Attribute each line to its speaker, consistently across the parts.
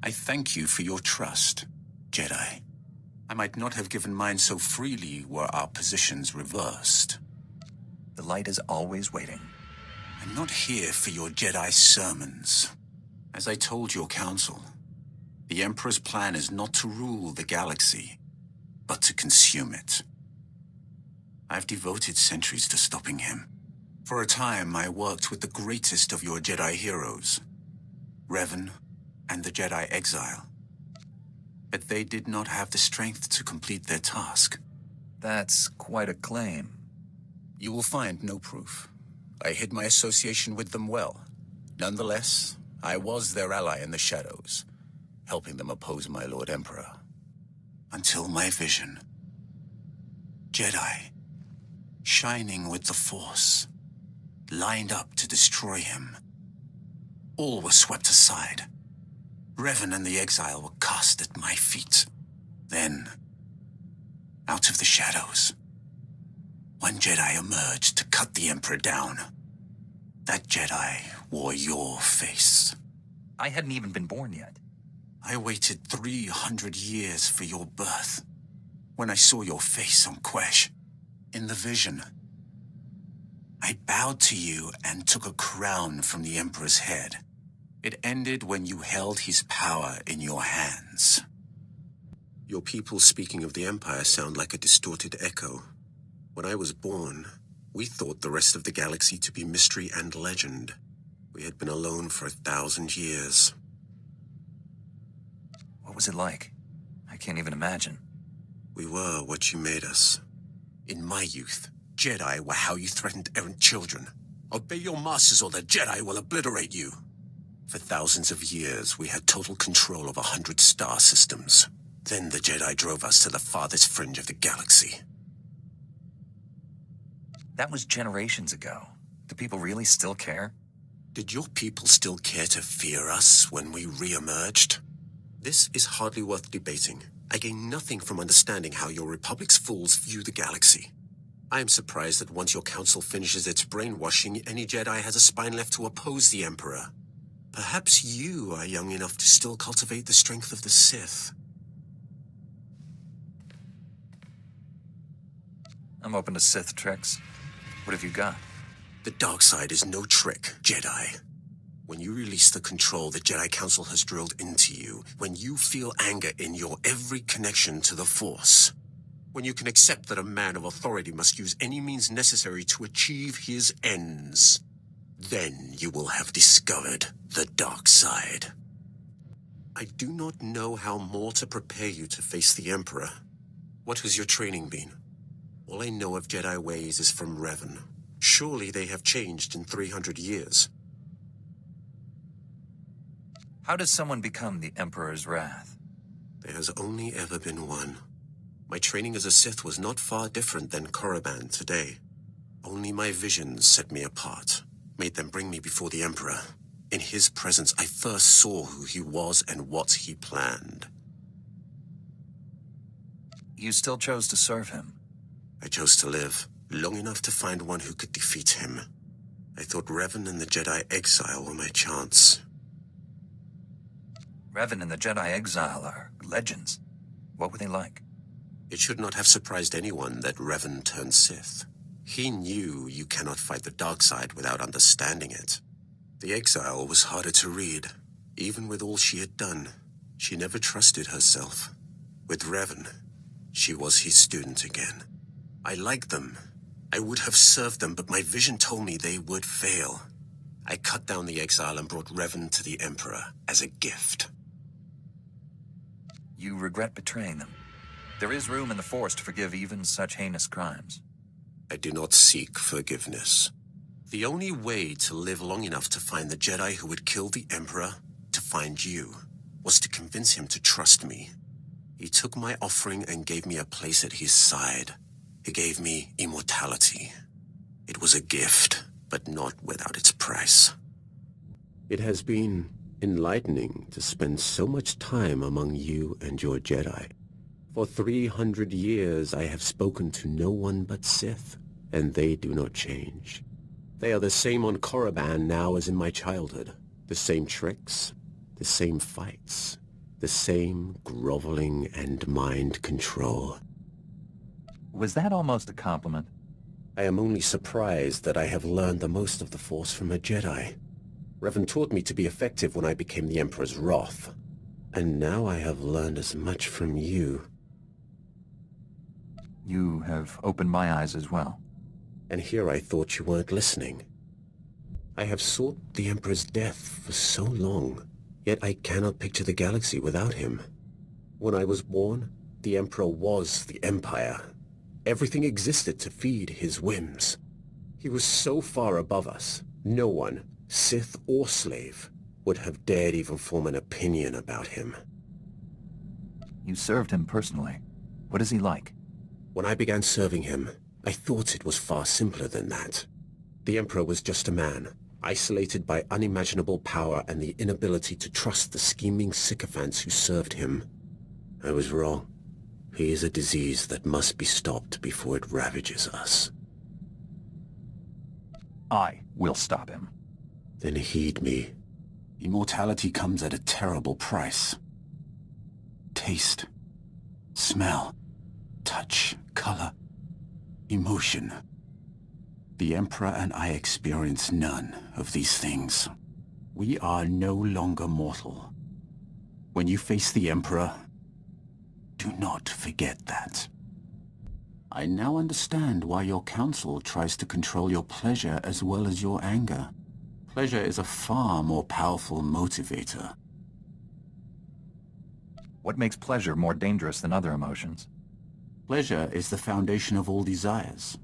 Speaker 1: I thank you for your trust, Jedi. I might not have given mine so freely were our positions reversed.
Speaker 2: The light is always waiting.
Speaker 1: I'm not here for your Jedi sermons. As I told your council, the Emperor's plan is not to rule the galaxy, but to consume it. I've devoted centuries to stopping him. For a time, I worked with the greatest of your Jedi heroes, Revan and the Jedi Exile. But they did not have the strength to complete their task.
Speaker 2: That's quite a claim.
Speaker 1: You will find no proof. I hid my association with them well. Nonetheless, I was their ally in the shadows, helping them oppose my Lord Emperor. Until my vision. Jedi, shining with the Force, lined up to destroy him. All was swept aside. Revan and the Exile were cast at my feet. Then, out of the shadows, one Jedi emerged to cut the Emperor down. That Jedi wore your face.
Speaker 2: I hadn't even been born yet.
Speaker 1: I waited 300 years for your birth. When I saw your face on Quesh, in the vision, I bowed to you and took a crown from the Emperor's head. It ended when you held his power in your hands. Your people speaking of the Empire sound like a distorted echo. When I was born, we thought the rest of the galaxy to be mystery and legend. We had been alone for 1,000 years.
Speaker 2: What was it like? I can't even imagine.
Speaker 1: We were what you made us. In my youth, Jedi were how you threatened errant children. Obey your masters or the Jedi will obliterate you. For thousands of years, we had total control of 100 star systems. Then the Jedi drove us to the farthest fringe of the galaxy.
Speaker 2: That was generations ago. Do people really still care?
Speaker 1: Did your people still care to fear us when we re-emerged? This is hardly worth debating. I gain nothing from understanding how your Republic's fools view the galaxy. I am surprised that once your council finishes its brainwashing, any Jedi has a spine left to oppose the Emperor. Perhaps you are young enough to still cultivate the strength of the Sith.
Speaker 2: I'm open to Sith tricks. What have you got?
Speaker 1: The dark side is no trick, Jedi. When you release the control the Jedi Council has drilled into you, when you feel anger in your every connection to the Force, when you can accept that a man of authority must use any means necessary to achieve his ends, then you will have discovered the dark side. I do not know how more to prepare you to face the Emperor. What has your training been? All I know of Jedi ways is from Revan. Surely they have changed in 300 years.
Speaker 2: How does someone become the Emperor's wrath?
Speaker 1: There has only ever been one. My training as a Sith was not far different than Korriban today. Only my visions set me apart, made them bring me before the Emperor. In his presence, I first saw who he was and what he planned.
Speaker 2: You still chose to serve him?
Speaker 1: I chose to live, long enough to find one who could defeat him. I thought Revan and the Jedi Exile were my chance.
Speaker 2: Revan and the Jedi Exile are legends. What were they like?
Speaker 1: It should not have surprised anyone that Revan turned Sith. He knew you cannot fight the dark side without understanding it. The Exile was harder to read. Even with all she had done, she never trusted herself. With Revan, she was his student again. I liked them. I would have served them, but my vision told me they would fail. I cut down the Exile and brought Revan to the Emperor as a gift.
Speaker 2: You regret betraying them. There is room in the Force to forgive even such heinous crimes.
Speaker 1: I do not seek forgiveness. The only way to live long enough to find the Jedi who would kill the Emperor, to find you, was to convince him to trust me. He took my offering and gave me a place at his side. He gave me immortality. It was a gift, but not without its price. It has been enlightening to spend so much time among you and your Jedi. For 300 years I have spoken to no one but Sith, and they do not change. They are the same on Korriban now as in my childhood. The same tricks, the same fights. The same groveling and mind control.
Speaker 2: Was that almost a compliment?
Speaker 1: I am only surprised that I have learned the most of the Force from a Jedi. Revan taught me to be effective when I became the Emperor's wrath. And now I have learned as much from you.
Speaker 2: You have opened my eyes as well.
Speaker 1: And here I thought you weren't listening. I have sought the Emperor's death for so long, yet I cannot picture the galaxy without him. When I was born, the Emperor was the Empire. Everything existed to feed his whims. He was so far above us, no one, Sith or slave, would have dared even form an opinion about him.
Speaker 2: You served him personally. What is he like?
Speaker 1: When I began serving him, I thought it was far simpler than that. The Emperor was just a man, isolated by unimaginable power and the inability to trust the scheming sycophants who served him. I was wrong. He is a disease that must be stopped before it ravages us.
Speaker 2: I will stop him.
Speaker 1: Then heed me. Immortality comes at a terrible price. Taste, smell, touch, color, emotion. The Emperor and I experience none of these things. We are no longer mortal. When you face the Emperor, do not forget that. I now understand why your council tries to control your pleasure as well as your anger. Pleasure is a far more powerful motivator.
Speaker 2: What makes pleasure more dangerous than other emotions?
Speaker 1: Pleasure is the foundation of all desires.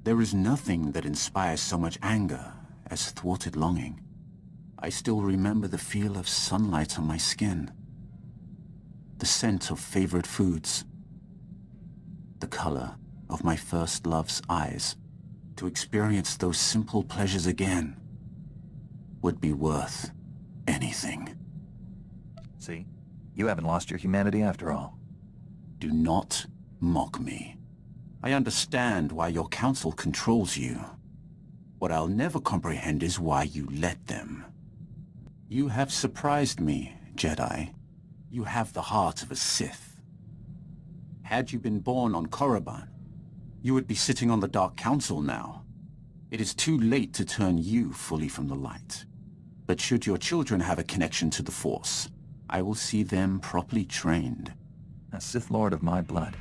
Speaker 1: There is nothing that inspires so much anger as thwarted longing. I still remember the feel of sunlight on my skin, the scent of favorite foods, the color of my first love's eyes. To experience those simple pleasures again would be worth anything.
Speaker 2: See? You haven't lost your humanity after all.
Speaker 1: Do not mock me. I understand why your council controls you. What I'll never comprehend is why you let them. You have surprised me, Jedi. You have the heart of a Sith. Had you been born on Korriban, you would be sitting on the Dark Council now. It is too late to turn you fully from the light. But should your children have a connection to the Force, I will see them properly trained.
Speaker 2: A Sith Lord of my blood.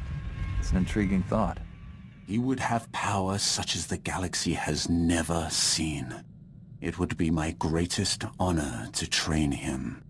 Speaker 2: It's an intriguing thought.
Speaker 1: He would have power such as the galaxy has never seen. It would be my greatest honor to train him.